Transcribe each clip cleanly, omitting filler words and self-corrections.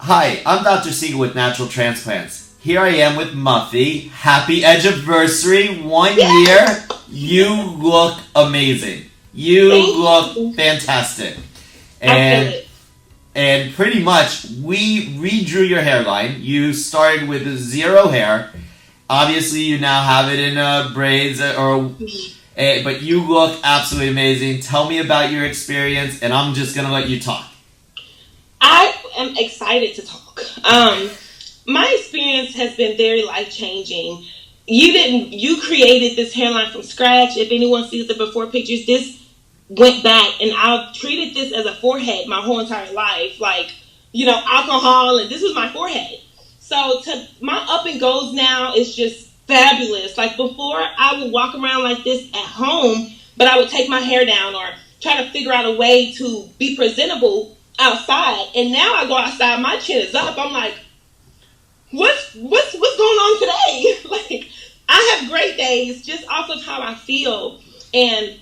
Hi, I'm Dr. Siegel with Natural Transplants. Here I am with Muffy. Happy Edgeversary, 1 year. You look amazing. You look fantastic. And pretty much, we redrew your hairline. You started with zero hair. Obviously, you now have it in braids, but you look absolutely amazing. Tell me about your experience, and I'm just going to let you talk. I am excited to talk. My experience has been very life-changing. You created this hairline from scratch. If anyone sees the before pictures, this went back, and I've treated this as a forehead my whole entire life. Like, alcohol, and this was my forehead. So my up and goes now is just fabulous. Like before, I would walk around like this at home, but I would take my hair down or try to figure out a way to be presentable outside. And now I go outside, my chin is up. I'm like, what's going on today? Like, I have great days just off of how I feel. And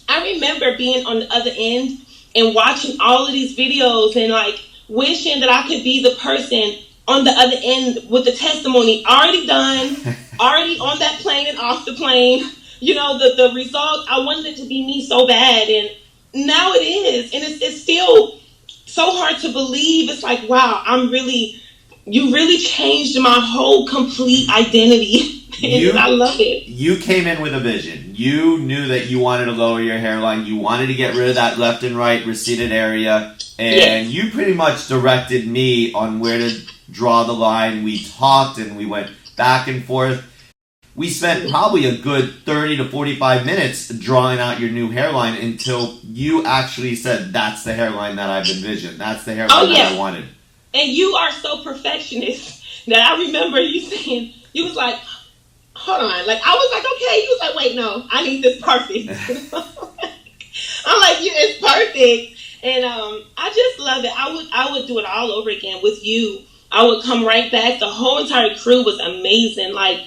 I remember being on the other end and watching all of these videos and like wishing that I could be the person on the other end with the testimony already done, already on that plane and off the plane. The result, I wanted it to be me so bad. And now it is. And it's still so hard to believe. It's like, wow, you really changed my whole complete identity. And I love it. You came in with a vision. You knew that you wanted to lower your hairline. You wanted to get rid of that left and right receded area. And you pretty much directed me on where to draw the line. We talked and we went back and forth. We spent probably a good 30 to 45 minutes drawing out your new hairline until you actually said, that's the hairline that I've envisioned. That's the hairline that I wanted. And you are so perfectionist that I remember you saying, you was like, hold on. Like, I was like, okay. You was like, wait, no, I need this perfect. I'm like, it's perfect. And I just love it. I would do it all over again with you. I would come right back. The whole entire crew was amazing. Like,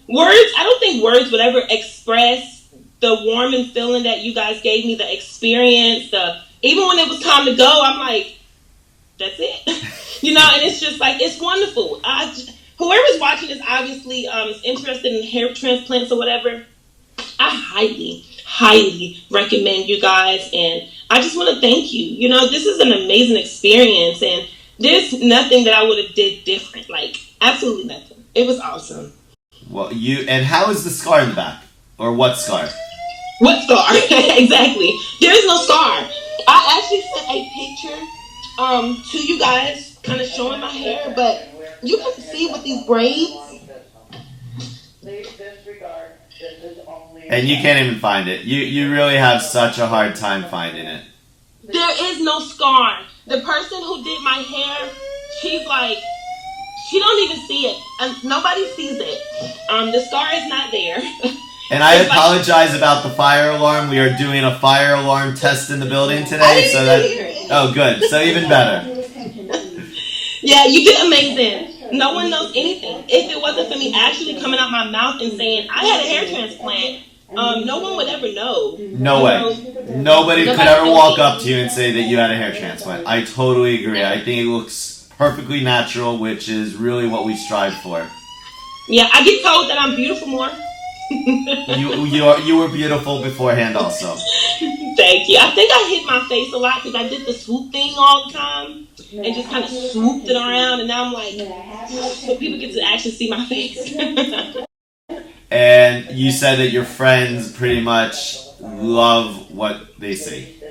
words, I don't think words would ever express the warming feeling that you guys gave me, the experience, even when it was time to go, I'm like, that's it. And it's just like, it's wonderful. Whoever's watching this obviously is interested in hair transplants or whatever. I highly, highly recommend you guys. And I just want to thank you. This is an amazing experience. And there's nothing that I would have did different. Like, absolutely nothing. It was awesome. Well, and how is the scar in the back? Or what scar? What scar? Exactly. There is no scar. I actually sent a picture to you guys, kind of showing my hair, but you can see with these braids. And you can't even find it. You really have such a hard time finding it. There is no scar. The person who did my hair, she's like, she don't even see it. And nobody sees it. The scar is not there. And I apologize about the fire alarm. We are doing a fire alarm test in the building today. Oh, good. So even better. Yeah, you did amazing. No one knows anything. If it wasn't for me actually coming out my mouth and saying I had a hair transplant, no one would ever know. No way. Nobody could ever walk up to you and say that you had a hair transplant. I totally agree. I think it looks perfectly natural, which is really what we strive for. Yeah, I get told that I'm beautiful more. You were beautiful beforehand also. Thank you. I think I hit my face a lot because I did the swoop thing all the time and just kind of swooped it around, and now I'm like, so people get to actually see my face. And you said that your friends pretty much love what they see.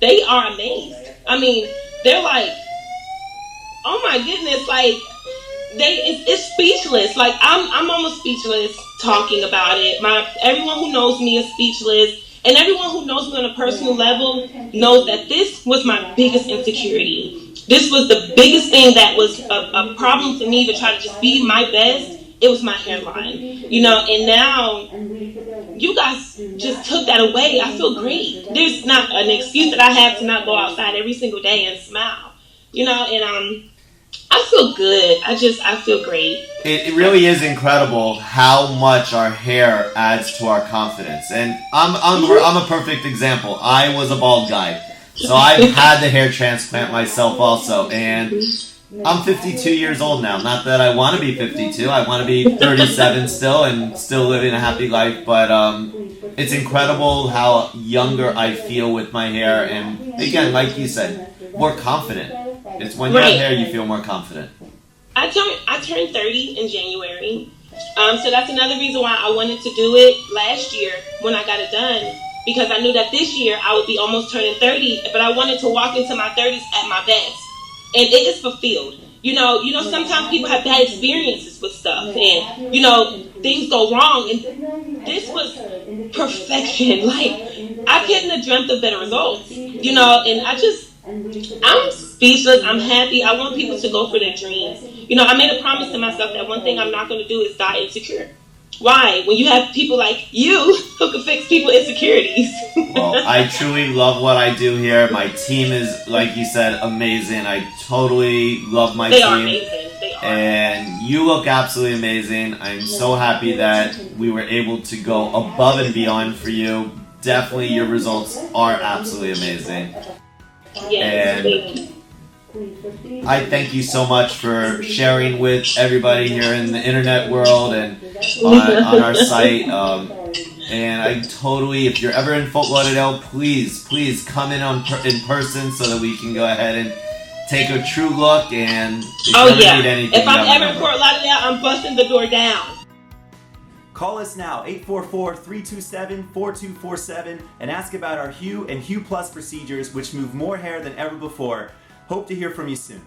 They are amazed. I mean, they're like, oh my goodness, like, it's speechless. Like, I'm almost speechless talking about it. Everyone who knows me is speechless. And everyone who knows me on a personal level knows that this was my biggest insecurity. This was the biggest thing that was a problem for me to try to just be my best. It was my hairline, and now you guys just took that away. I feel great. There's not an excuse that I have to not go outside every single day and smile, and I feel good. I feel great. It really is incredible how much our hair adds to our confidence. And I'm a perfect example. I was a bald guy. So I've had the hair transplant myself also. And I'm 52 years old now. Not that I want to be 52. I want to be 37 still and still living a happy life. But it's incredible how younger I feel with my hair. And again, like you said, more confident. It's when you have hair you feel more confident. I turned 30 in January. So that's another reason why I wanted to do it last year when I got it done. Because I knew that this year I would be almost turning 30. But I wanted to walk into my 30s at my best. And it is fulfilled. You know, sometimes people have bad experiences with stuff, and things go wrong. And this was perfection. Like, I couldn't have dreamt of better results. And I'm speechless. I'm happy. I want people to go for their dreams. I made a promise to myself that one thing I'm not going to do is die insecure. Why? When you have people like you who can fix people's insecurities. Well, I truly love what I do here. My team is, like you said, amazing. I totally love my team. They are amazing. They are. And you look absolutely amazing. I'm so happy that we were able to go above and beyond for you. Definitely your results are absolutely amazing. Yes, and I thank you so much for sharing with everybody here in the internet world and on our site. And I totally, if you're ever in Fort Lauderdale, please come in in person so that we can go ahead and take a true look. And if you ever need anything, if I'm ever in Fort Lauderdale, I'm busting the door down. Call us now, 844-327-4247, and ask about our HUE and HUE Plus procedures, which move more hair than ever before. Hope to hear from you soon.